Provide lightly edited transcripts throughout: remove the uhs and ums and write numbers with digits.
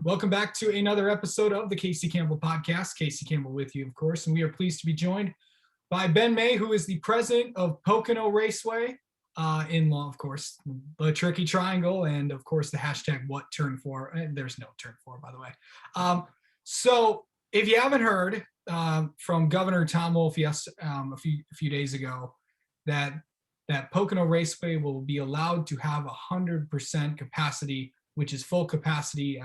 Welcome back to another episode of the Casey Campbell Podcast. Casey Campbell with you, of course, and we are pleased to be joined by Ben May, who is the president of Pocono Raceway, in law, of course, the Tricky Triangle, and of course the hashtag What Turn For. There's no turn for, by the way. So if you haven't heard from Governor Tom Wolf, a few days ago, that Pocono Raceway will be allowed to have 100% capacity, which is full capacity.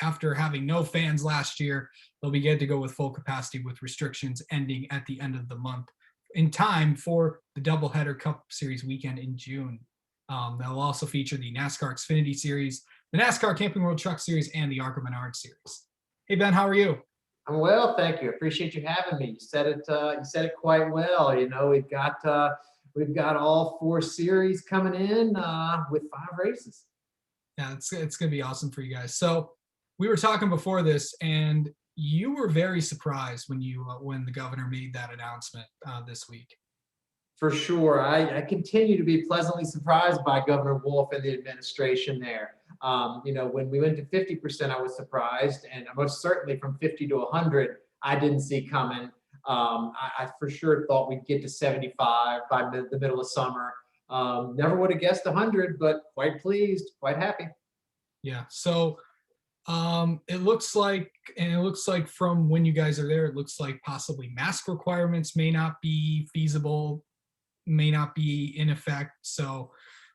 After having no fans last year, they'll be good to go with full capacity with restrictions ending at the end of the month in time for the doubleheader Cup Series weekend in June. They'll also feature the NASCAR Xfinity Series, the NASCAR Camping World Truck Series, and the ARCA Menard Series. Hey, Ben, how are you? I'm well, thank you. Appreciate you having me. You said it quite well. You know, we've got all four series coming in with 5 races. Yeah, it's going to be awesome for you guys. So we were talking before this, and you were very surprised when the governor made that announcement this week. For sure. I continue to be pleasantly surprised by Governor Wolf and the administration there. When we went to 50%, I was surprised, and most certainly from 50 to 100, I didn't see coming. I for sure thought we'd get to 75 by the middle of summer. Never would have guessed 100, but quite pleased, quite happy. Yeah. So it looks like from when you guys are there, it looks like possibly mask requirements may not be feasible, may not be in effect. So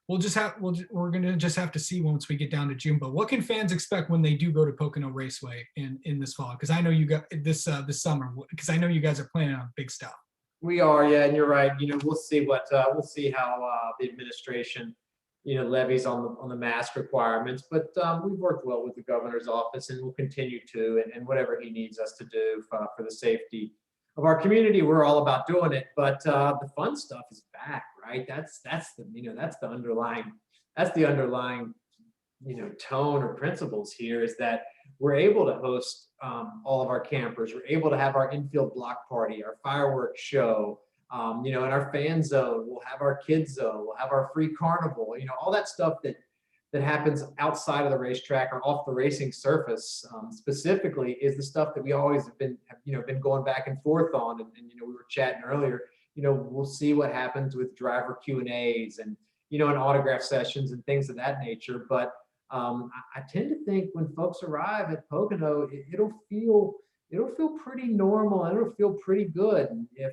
we're going to just have to see once we get down to June. But what can fans expect when they do go to Pocono Raceway in this fall? Because I know you got this summer, because I know you guys are planning on big stuff. We are, yeah, and you're right. We'll see how the administration, levies on the mask requirements. But we've worked well with the governor's office, and we'll continue to, and whatever he needs us to do for the safety of our community, we're all about doing it. But the fun stuff is back, right? That's the underlying tone or principles here is that we're able to host all of our campers. We're able to have our infield block party, our fireworks show, in our fan zone. We'll have our kids zone. We'll have our free carnival. All that stuff that happens outside of the racetrack or off the racing surface, specifically, is the stuff that we always have been going back and forth on. And we were chatting earlier. We'll see what happens with driver Q&As and and autograph sessions and things of that nature. But I tend to think when folks arrive at Pocono, it'll feel pretty normal and it'll feel pretty good if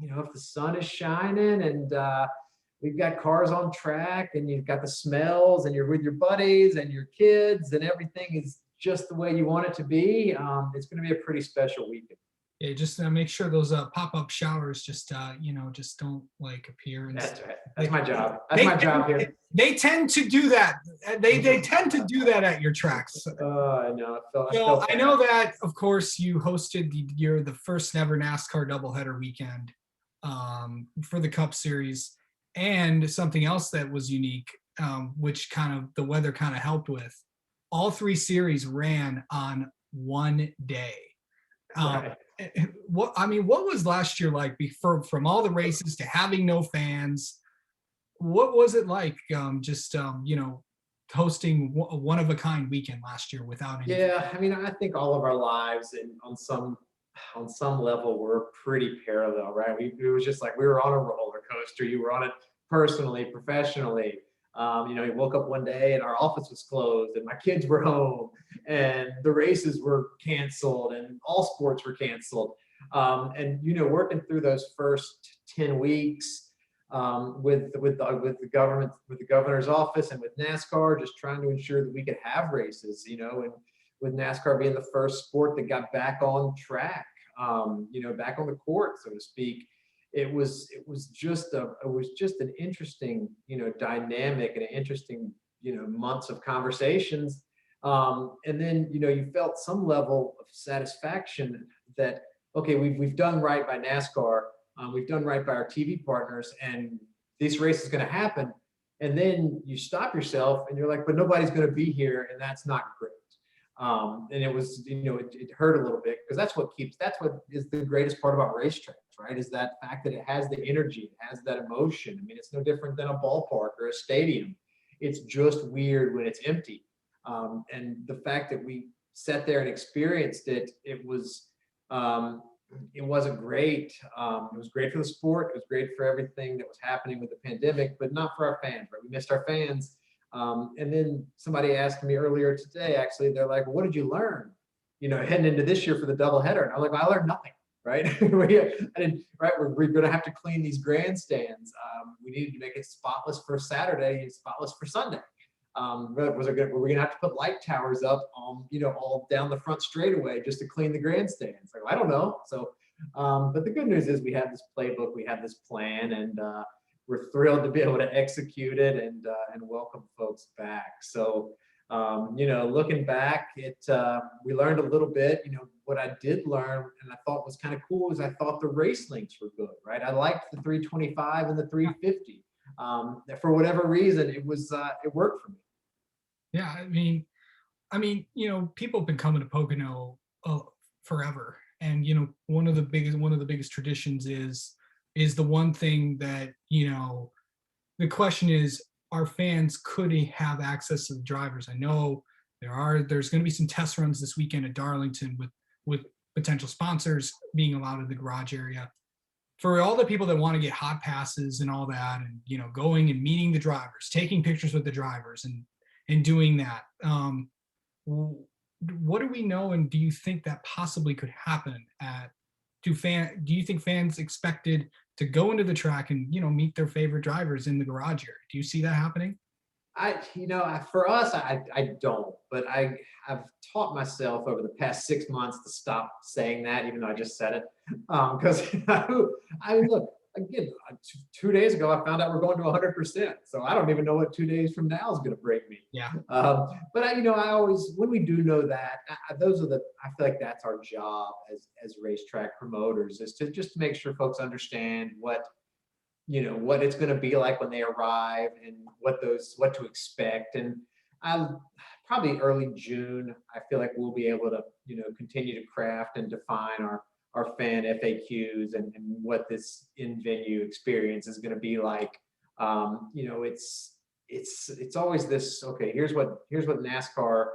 if the sun is shining and we've got cars on track and you've got the smells and you're with your buddies and your kids and everything is just the way you want it to be. It's going to be a pretty special weekend. Yeah, just make sure those pop-up showers just don't appear. And that's right. That's my job. That's my job here. They tend to do that. They tend to do that at your tracks. I know. I know that, of course, you hosted the first ever NASCAR doubleheader weekend for the Cup Series, and something else that was unique, which the weather kind of helped with. All 3 series ran on one day. Right. What was last year like from all the races to having no fans? What was it like hosting a one-of-a-kind weekend last year without any fans? I think all of our lives and on some level were pretty parallel, right? It was just like we were on a roller coaster. You were on it personally, professionally. We woke up one day and our office was closed and my kids were home and the races were canceled and all sports were canceled. Working through those first 10 weeks with the government, with the governor's office and with NASCAR, just trying to ensure that we could have races, and with NASCAR being the first sport that got back on track, back on the court, so to speak. It was just an interesting, dynamic and an interesting, months of conversations. And then, you felt some level of satisfaction that, okay, we've done right by NASCAR. We've done right by our TV partners, and this race is going to happen. And then you stop yourself and you're like, but nobody's going to be here. And that's not great. And it was, it hurt a little bit because that's what is the greatest part about racetracks, right? Is that fact that it has the energy, it has that emotion. It's no different than a ballpark or a stadium. It's just weird when it's empty. And the fact that we sat there and experienced it, it wasn't great. It was great for the sport. It was great for everything that was happening with the pandemic, but not for our fans, right? We missed our fans. And then somebody asked me earlier today, actually, they're like, well, what did you learn, heading into this year for the doubleheader? And I'm like, well, I learned nothing, right? We're going to have to clean these grandstands. We needed to make it spotless for Saturday and spotless for Sunday. Were we going to have to put light towers up, all down the front straightaway just to clean the grandstands? Like, I don't know. So, but the good news is we have this playbook, we have this plan, and we're thrilled to be able to execute it and welcome folks back. So, looking back, we learned a little bit. What I did learn and I thought was kind of cool is I thought the race links were good, right? I liked the 325 and the 350. For whatever reason, it worked for me. Yeah, I mean, people have been coming to Pocono forever, and one of the biggest traditions is the one thing that the question is, our fans could have access to the drivers. I know there's going to be some test runs this weekend at Darlington with potential sponsors being allowed in the garage area. For all the people that want to get hot passes and all that, and going and meeting the drivers, taking pictures with the drivers, and doing that, what do we know, and do you think that possibly could happen do you think fans expected to go into the track and meet their favorite drivers in the garage area? Do you see that happening? For us, I don't, but I've taught myself over the past 6 months to stop saying that, even though I just said it. Because look, again, 2 days ago, I found out we're going to 100%. So I don't even know what 2 days from now is going to break me. Yeah. But I always, when we do know that, I feel like that's our job as racetrack promoters, is to just make sure folks understand what it's going to be like when they arrive and what to expect. And probably early June, I feel like we'll be able to, continue to craft and define our fan FAQs and what this in-venue experience is going to be like. It's always this, okay, here's what NASCAR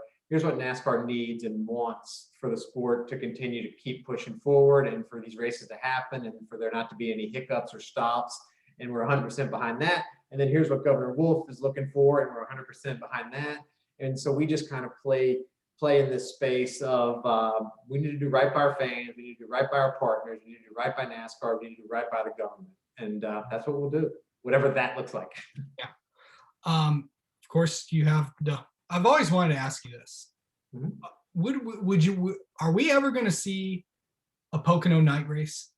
needs and wants for the sport to continue to keep pushing forward, and for these races to happen, and for there not to be any hiccups or stops. And we're 100% behind that. And then here's what Governor Wolf is looking for, and we're 100% behind that. And so we just kind of play in this space of we need to do right by our fans, we need to do right by our partners, we need to do right by NASCAR, we need to do right by the government, and that's what we'll do, whatever that looks like. Yeah. Of course, I've always wanted to ask you this. Mm-hmm. Are we ever going to see a Pocono night race?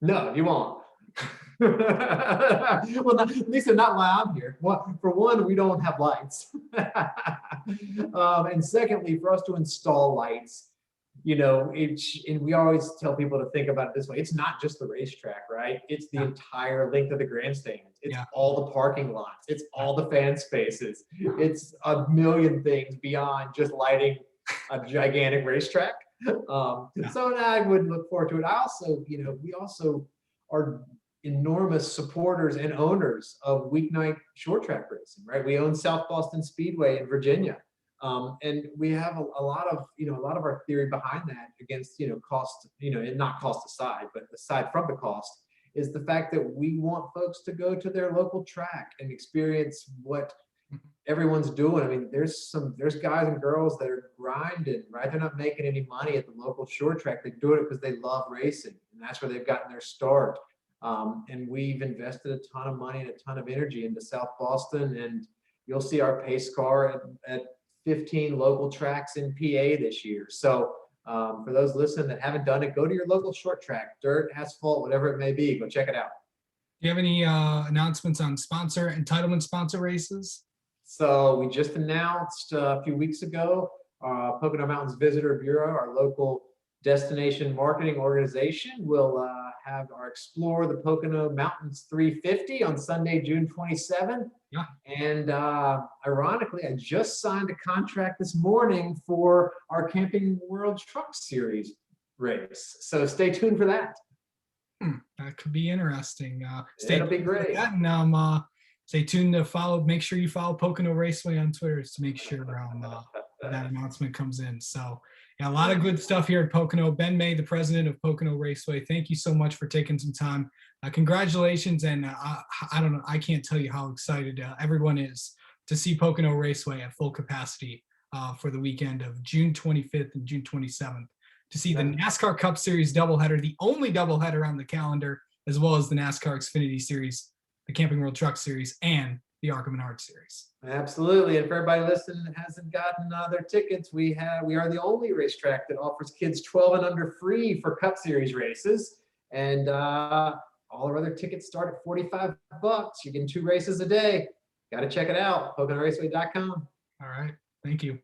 No, you won't. Well, at least not while I'm here. Well, for one, we don't have lights. And secondly, for us to install lights, and we always tell people to think about it this way. It's not just the racetrack, right? It's the entire length of the grandstands. It's all the parking lots. It's all the fan spaces. It's a million things beyond just lighting a gigantic racetrack. So I would look forward to it. I also, we also are enormous supporters and owners of weeknight short track racing, right? We own South Boston Speedway in Virginia. And we have a lot of our theory behind that, against, cost, and not cost aside, but aside from the cost, is the fact that we want folks to go to their local track and experience what everyone's doing. I mean, there's guys and girls that are grinding, right? They're not making any money at the local short track. They're doing it because they love racing, and that's where they've gotten their start. And we've invested a ton of money and a ton of energy into South Boston, and you'll see our pace car at 15 local tracks in PA this year. So for those listening that haven't done it, go to your local short track, dirt, asphalt, whatever it may be, go check it out. Do you have any announcements on entitlement sponsor races? So we just announced a few weeks ago, Pocono Mountains Visitor Bureau, our local destination marketing organization, will have our Explore the Pocono Mountains 350 on Sunday, June 27th. Yeah. And ironically, I just signed a contract this morning for our Camping World Truck Series race. So stay tuned for that. That could be interesting. It'll be great. That, and stay tuned to follow. Make sure you follow Pocono Raceway on Twitter to make sure that announcement comes in. So yeah, a lot of good stuff here at Pocono. Ben May, the president of Pocono Raceway, thank you so much for taking some time. Congratulations. And I don't know, I can't tell you how excited everyone is to see Pocono Raceway at full capacity for the weekend of June 25th and June 27th to see the NASCAR Cup Series doubleheader, the only doubleheader on the calendar, as well as the NASCAR Xfinity Series, the Camping World Truck Series, and the ARCA Menard Series. Absolutely. And for everybody listening that hasn't gotten their tickets, we are the only racetrack that offers kids 12 and under free for Cup Series races. And all our other tickets start at $45. You're getting 2 races a day. Got to check it out. PoconoRaceway.com. All right. Thank you.